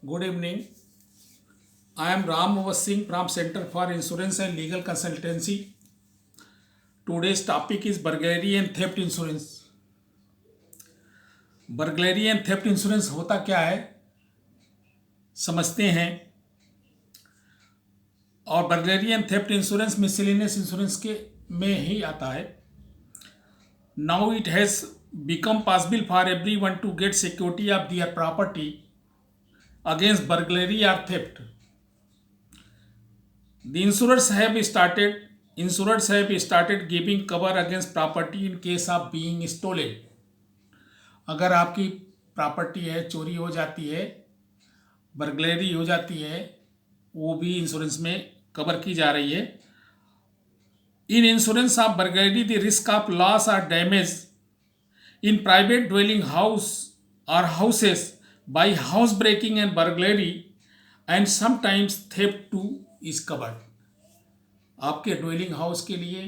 Good evening. I am Ram Awar Singh from Center for Insurance and Legal Consultancy. Today's topic is burglary and theft insurance. burglary and theft insurance होता क्या है समझते हैं। और burglary and theft insurance miscellaneous insurance के में ही आता है। Now it has become possible for everyone to get security of their property against burglary or theft. The insurers have started giving cover against property in case of being stolen. अगर आपकी property है चोरी हो जाती है, burglary हो जाती है, वो भी इंश्योरेंस में कवर की जा रही है। In insurance of burglary the risk of loss और damage in private dwelling house और houses by house breaking and burglary and sometimes theft too is covered. आपके ड्वेलिंग हाउस के लिए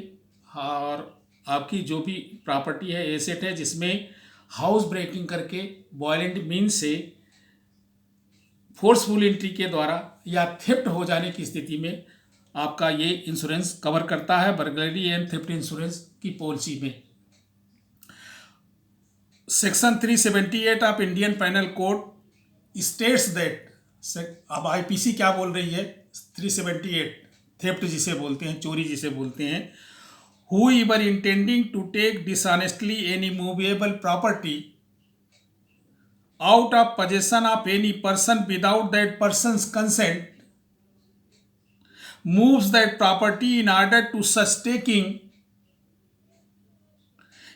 और आपकी जो भी प्रॉपर्टी है, एसेट है, जिसमें हाउस ब्रेकिंग करके वायलेंट मीन से फोर्सफुल एंट्री के द्वारा या थेफ्ट हो जाने की स्थिति में आपका ये इंश्योरेंस कवर करता है बर्गलरी एंड थेफ्ट इंश्योरेंस की पॉलिसी में। Section 378 of Indian penal code states that, अब आईपीसी क्या बोल रही है, 378 थेफ्ट जिसे बोलते हैं, चोरी जिसे बोलते हैं, whoever intending to take dishonestly any movable property out of possession of any person without that person's consent moves that property in order to such taking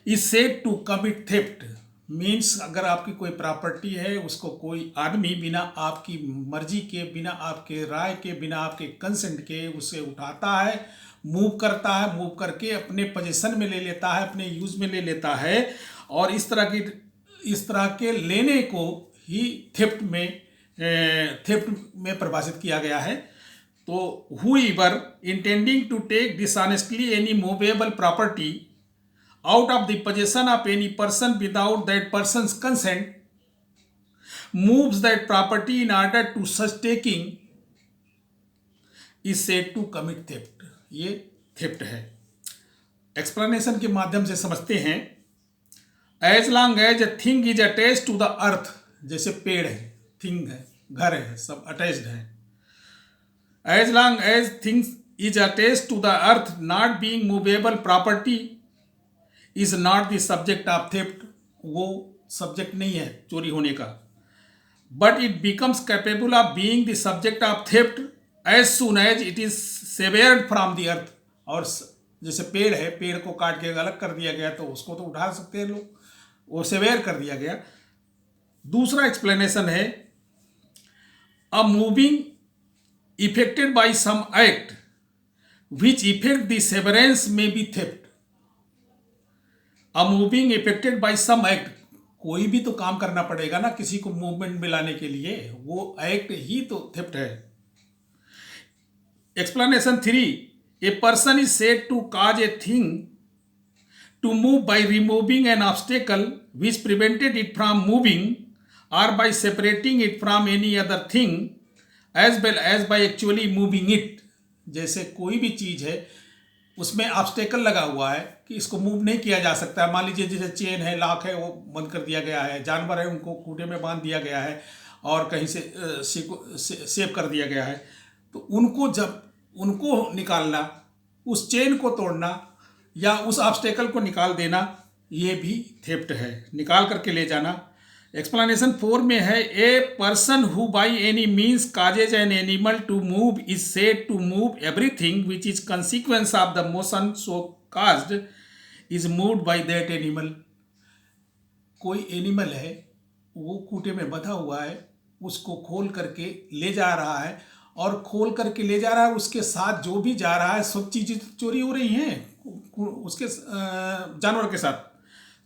is said to commit theft. Means अगर आपकी कोई property है, उसको कोई आदमी बिना आपकी मर्जी के, बिना आपके राय के, बिना आपके कंसेंट के उसे उठाता है, मूव करता है, मूव करके अपने पोजीशन में ले लेता है, अपने यूज में ले लेता है, और इस तरह के लेने को ही थेफ्ट में परिभाषित किया गया है। तो whoever intending to take dishonestly any movable property out of the possession of any person without that person's consent moves that property in order to such taking is said to commit theft. ये theft है। Explanation के माध्यम से समझते हैं। As long as a thing is attached to the earth, जैसे पेड़ है, थिंग है, घर है, सब अटैच्ड है। As long as things is attached to the earth not being movable property is not the subject of theft, वो subject नहीं है चोरी होने का। But it becomes capable of being the subject of theft as soon as it is severed from the earth. और जैसे पेड़ है, पेड़ को काट के अलग कर दिया गया तो उसको तो उठा सकते हैं लोग, वो सेवेयर कर दिया गया। दूसरा एक्सप्लेनेशन है, a moving effected by some act which effect the severance may be theft. A moving effected by some act, कोई भी तो काम करना पड़ेगा ना किसी को मूवमेंट में लाने के लिए, वो एक्ट ही तो थेफ्ट है। Explanation 3. A person is said to cause a thing to move by removing an obstacle which prevented it from moving or by separating it from any other thing as well as by actually moving it. जैसे कोई भी चीज़ है उसमें obstacle लगा हुआ है कि इसको मूव नहीं किया जा सकता है। मान लीजिए जैसे चेन है, लॉक है, वो बंद कर दिया गया है, जानवर है उनको खूंटे में बांध दिया गया है और कहीं से सेव कर दिया गया है, तो उनको निकालना, उस चेन को तोड़ना या उस ऑब्स्टेकल को निकाल देना, ये भी थेफ्ट है, निकाल करके ले जाना। एक्सप्लेनेशन 4 में है, a person who by any means causes an animal to move is said to move everything which is consequence of the motion so caused is moved by that animal. कोई animal है, वो खूंटे में बंधा हुआ है, उसको खोल करके ले जा रहा है, और खोल करके ले जा रहा है, उसके साथ जो भी जा रहा है सब चीज़ें चोरी हो रही हैं उसके जानवर के साथ,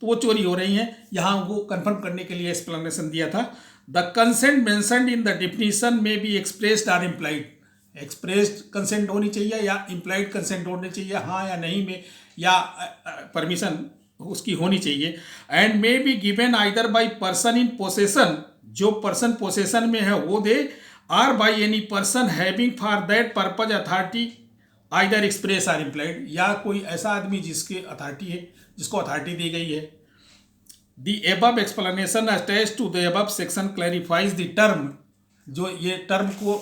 तो वो चोरी हो रही हैं। यहाँ वो कंफर्म करने के लिए एक्सप्लेनेशन दिया था। The consent mentioned in the definition में बी एक्सप्रेस्ड और इम्प्लाइड। एक्सप्रेस्ड कंसेंट होनी चाहिए या इम्प्लाइड कंसेंट होनी चाहिए, हाँ या नहीं में, या परमिशन उसकी होनी चाहिए। And may be given either by person in possession जो पर्सन पोसेशन में है वो दे, or by any person having for that purpose authority either express or implied, या कोई ऐसा आदमी जिसके अथॉरिटी है, जिसको अथॉरिटी दी गई है। The above explanation attached to the above section clarifies the term, जो ये टर्म को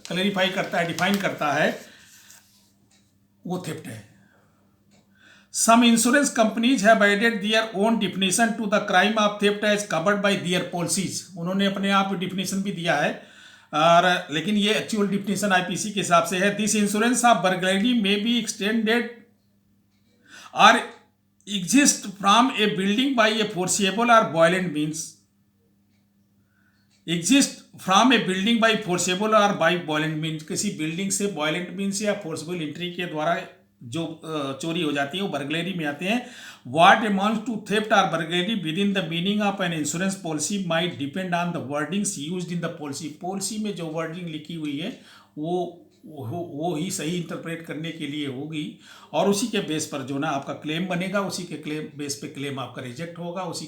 क्लैरिफाई करता है, डिफाइन करता है, वो थेफ्ट है। Some insurance companies have added their own definition to the crime of theft as covered by their policies. उन्होंने अपने आप डिफिनेशन भी दिया है, और लेकिन ये एक्चुअल डिफिनेशन आईपीसी के हिसाब से है। This insurance of burglary may be extended और exist from a building by a forcible और violent means. Exist from a building by forcible और बाय वायलेंट मीन्स, किसी बिल्डिंग से वायलेंट मीन्स या फोर्सिबल एंट्री के द्वारा जो चोरी हो जाती है वो बर्गलरी में आते हैं। व्हाट अमाउंट्स टू थेफ्ट और burglary with in the meaning of an insurance policy might depend on the wordings used in the policy. Policy में जो वर्डिंग लिखी हुई है वो ही सही इंटरप्रेट करने के लिए होगी, और उसी के बेस पर जो ना आपका क्लेम बनेगा, उसी के क्लेम बेस पे क्लेम आपका रिजेक्ट होगा, उसी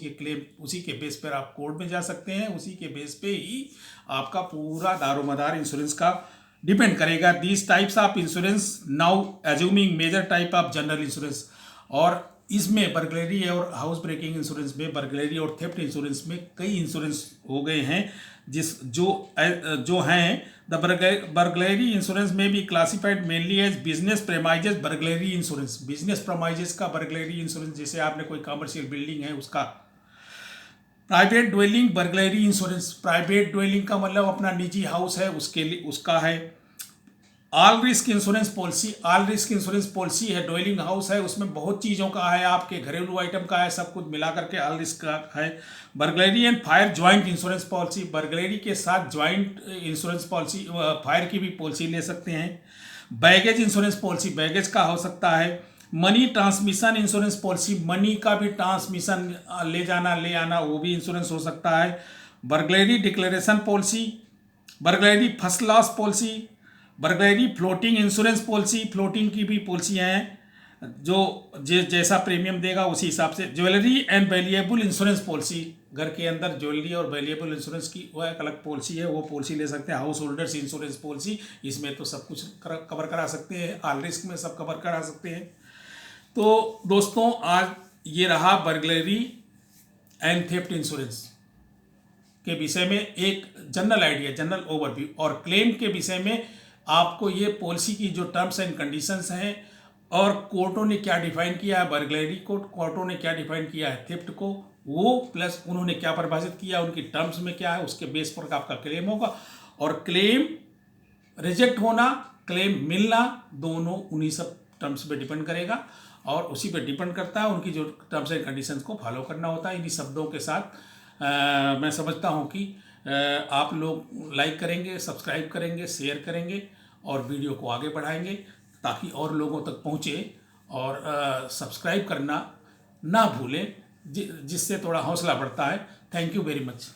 के बेस पर आप कोर्ट में जा सकते हैं, उसी के बेस पे ही आपका पूरा दारोमदार इंश्योरेंस का डिपेंड करेगा। These types of insurance now assuming major type of general insurance, और इसमें बर्गलरी और हाउस ब्रेकिंग इंश्योरेंस में, बर्गलरी और थेफ्ट इंश्योरेंस में कई इंश्योरेंस हो गए हैं, जो हैं द बर्गलरी इंश्योरेंस में भी classified mainly as business premises burglary insurance. Business premises का बर्गलरी इंश्योरेंस, जैसे आपने कोई कमर्शियल बिल्डिंग है उसका। Private dwelling burglary insurance, private dwelling का मतलब अपना निजी हाउस है उसके लिए उसका है। All risk insurance policy, all risk insurance policy है, ड्वेलिंग हाउस है, उसमें बहुत चीज़ों का है, आपके घरेलू आइटम का है, सब कुछ मिला करके ऑल रिस्क का है। Burglary and fire joint insurance policy, burglary के साथ ज्वाइंट इंश्योरेंस पॉलिसी, फायर की भी पॉलिसी ले सकते हैं। बैगेज इंश्योरेंस पॉलिसी, बैगेज का हो सकता है। Money transmission insurance policy, money का भी ट्रांसमिशन, ले जाना ले आना, वो भी इंश्योरेंस हो सकता है। Burglary declaration policy, burglary first loss policy, burglary floating insurance policy, floating की भी पॉलिसियाँ हैं, जो जैसा प्रीमियम देगा उसी हिसाब से। Jewellery and valuable insurance policy, घर के अंदर ज्वेलरी और वैल्यूएबल इंश्योरेंस की वो एक अलग पॉलिसी है, वो पॉलिसी ले सकते हैं। हाउस होल्डर्स इंश्योरेंस पॉलिसी, इसमें तो सब कुछ कवर करा सकते हैं, ऑल रिस्क में सब कवर करा सकते हैं। तो दोस्तों, आज ये रहा बर्गलरी एंड थेफ्ट इंश्योरेंस के विषय में एक जनरल आइडिया, जनरल ओवरव्यू, और क्लेम के विषय में आपको ये पॉलिसी की जो टर्म्स एंड कंडीशंस हैं, और कोर्टों ने क्या डिफाइन किया है बर्गलरी को, कोर्टों ने क्या डिफाइन किया है थेफ्ट को, वो प्लस उन्होंने क्या परिभाषित किया, उनकी टर्म्स में क्या है, उसके बेस पर आपका क्लेम होगा। और क्लेम रिजेक्ट होना, क्लेम मिलना, दोनों उन्हीं सब टर्म्स पे डिपेंड करेगा, और उसी पे डिपेंड करता है उनकी जो टर्म्स एंड कंडीशंस को फॉलो करना होता है। इन्हीं शब्दों के साथ मैं समझता हूँ कि आप लोग लाइक करेंगे, सब्सक्राइब करेंगे, शेयर करेंगे और वीडियो को आगे बढ़ाएंगे ताकि और लोगों तक पहुँचे, और सब्सक्राइब करना ना भूलें, जिससे थोड़ा हौसला बढ़ता है। Thank you very much.